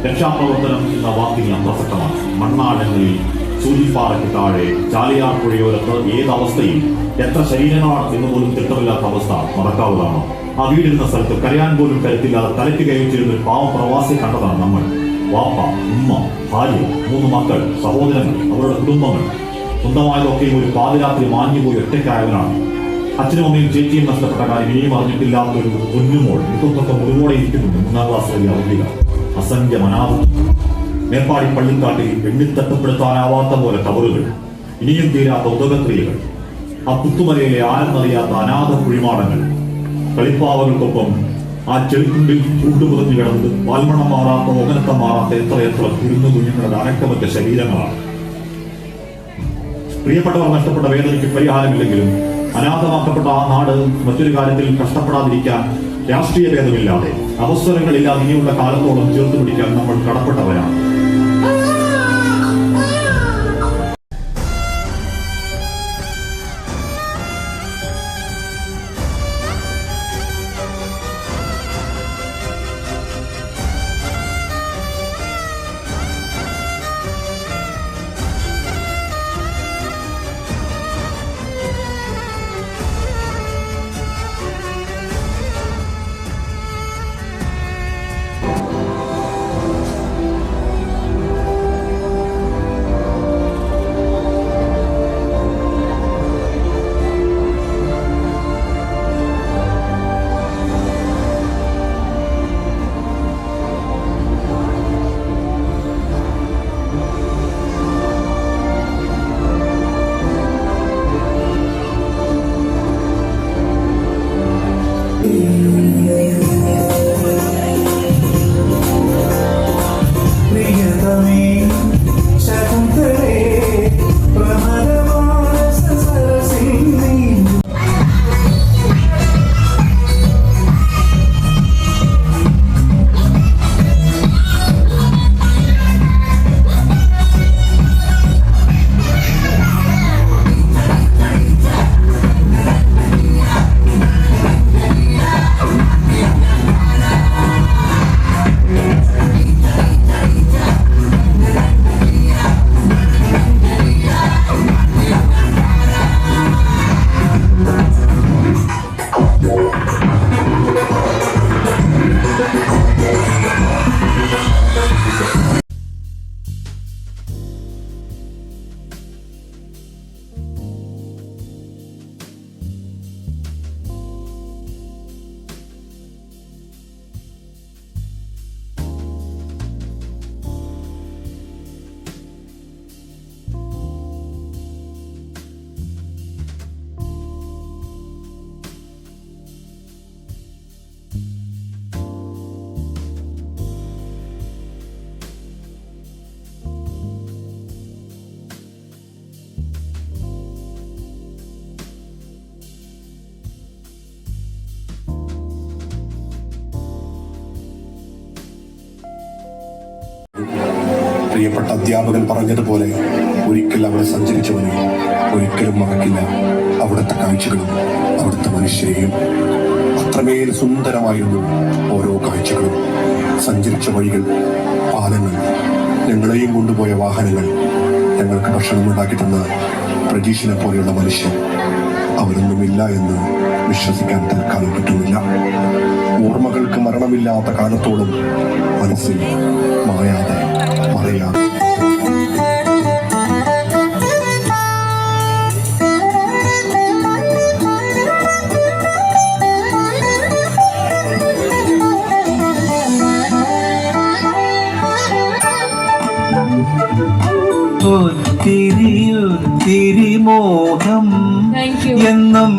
രക്ഷാപ്രവർത്തനം എന്ന വാക്കിന് അപ്രസക്തമാണ്. മണ്ണാഴങ്ങളിൽ സൂചിപ്പാറയ്ക്ക് താഴെ ചാലിയാർ പുഴയോരത്ത് ഏതവസ്ഥയിൽ എത്ര ശരീരങ്ങളാണ് എന്ന് പോലും തിട്ടമില്ലാത്ത അവസ്ഥ മറക്കാവുന്നതാണ്. ആ വീടിരുന്ന സ്ഥലത്ത് കരയാൻ പോലും കരുത്തില്ലാതെ തലയ്ക്ക് കയറ്റിയിരുന്ന ഒരു പാവം പ്രവാസി കണ്ടതാണ് നമ്മൾ. വാപ്പ, ഉമ്മ, ഭാര്യ, 3 മക്കൾ, സഹോദരങ്ങൾ, അവരുടെ കുടുംബങ്ങൾ, സ്വന്തമായതൊക്കെയും ഒരു പാതിരാത്രി മാഞ്ഞുപോയി ഒറ്റയ്ക്കായവനാണ്. അച്ഛനും അമ്മയും ചേച്ചിയും നഷ്ടപ്പെട്ട കാര്യം ഇനിയും അറിഞ്ഞിട്ടില്ലാത്തൊരു കുഞ്ഞുമോൾ മുഖത്തൊക്കെ മുറിവോടെ ഇരിക്കുന്നുണ്ട്. 3ാം ക്ലാസ് വരെ അവധിക. അസംഖ്യ മനാഥം. മേപ്പാടി പള്ളിക്കാട്ടിൽ എണ്ണിൽ തട്ടപ്പെടുത്താനാവാത്ത പോലെ കവറുകൾ, ഇനിയും തീരാത്ത ഉദകക്രിയകൾ, ആ പുത്തുമലയിലെ ആരെന്നറിയാത്ത അനാഥ കുഴിമാടങ്ങൾ, കളിപ്പാവകൾക്കൊപ്പം ആ ചെളിക്കുണ്ടിൽ കൂട്ടുപുറഞ്ഞു കിടന്നത് വാൽമണം മാറാത്ത ഓകനത്തം മാറാത്ത എത്രയെത്ര കുരുന്നു കുഞ്ഞുങ്ങളുടെ അനക്കമറ്റ ശരീരങ്ങളാണ്. പ്രിയപ്പെട്ടവർ നഷ്ടപ്പെട്ട വേദനയ്ക്ക് പരിഹാരമില്ലെങ്കിലും അനാഥമാക്കപ്പെട്ട ആ നാട് മറ്റൊരു കാര്യത്തിൽ കഷ്ടപ്പെടാതിരിക്കാൻ രാഷ്ട്രീയ ഭേദമില്ലാതെ അവസരങ്ങളില്ലാതെ ഇനിയുള്ള കാലത്തോളം ചേർത്ത് പിടിക്കാൻ നമ്മൾ കടപ്പെട്ടവരാണ്. പ്രിയപ്പെട്ട അധ്യാപകൻ പറഞ്ഞതുപോലെ ഒരിക്കൽ അവിടെ സഞ്ചരിച്ചവനെ ഒരിക്കലും മറക്കില്ല. അവിടുത്തെ കാഴ്ചകളും അവിടുത്തെ മനുഷ്യരെയും. അത്രമേൽ സുന്ദരമായിരുന്നു ഓരോ കാഴ്ചകളും. സഞ്ചരിച്ച വഴികൾ, പാലങ്ങൾ, ഞങ്ങളെയും കൊണ്ടുപോയ വാഹനങ്ങൾ, ഞങ്ങൾക്ക് ഭക്ഷണം ഉണ്ടാക്കി തന്ന പ്രജീഷിനെ പോലെയുള്ള മനുഷ്യർ, അവരൊന്നുമില്ല എന്ന് വിശ്വസിക്കാൻ തൽക്കാലം പറ്റുന്നില്ല. ഓർമ്മകൾക്ക് മരണമില്ലാത്ത കാലത്തോളം മനസ്സിൽ മായാതെ മറയാതെ ഒത്തിരി മോഹം എന്നും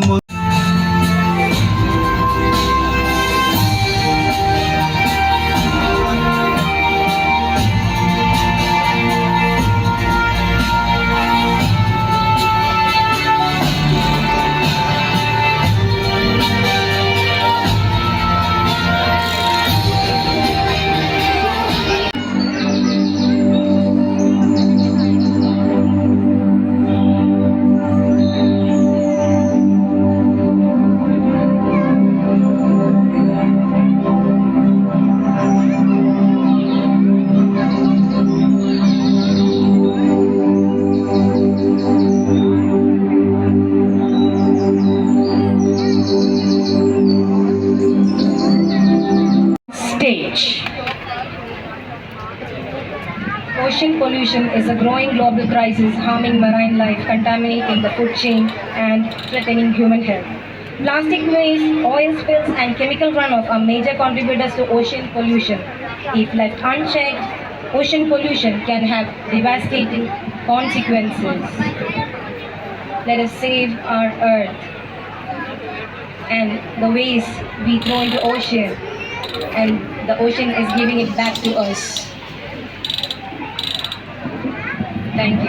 stage. Ocean pollution is a growing global crisis harming marine life, contaminating the food chain, and threatening human health. Plastic waste, oil spills, and chemical runoff are major contributors to ocean pollution. If left unchecked, ocean pollution can have devastating consequences. Let us save our earth and the waste we throw into ocean, and the ocean is giving it back to us. Thank you.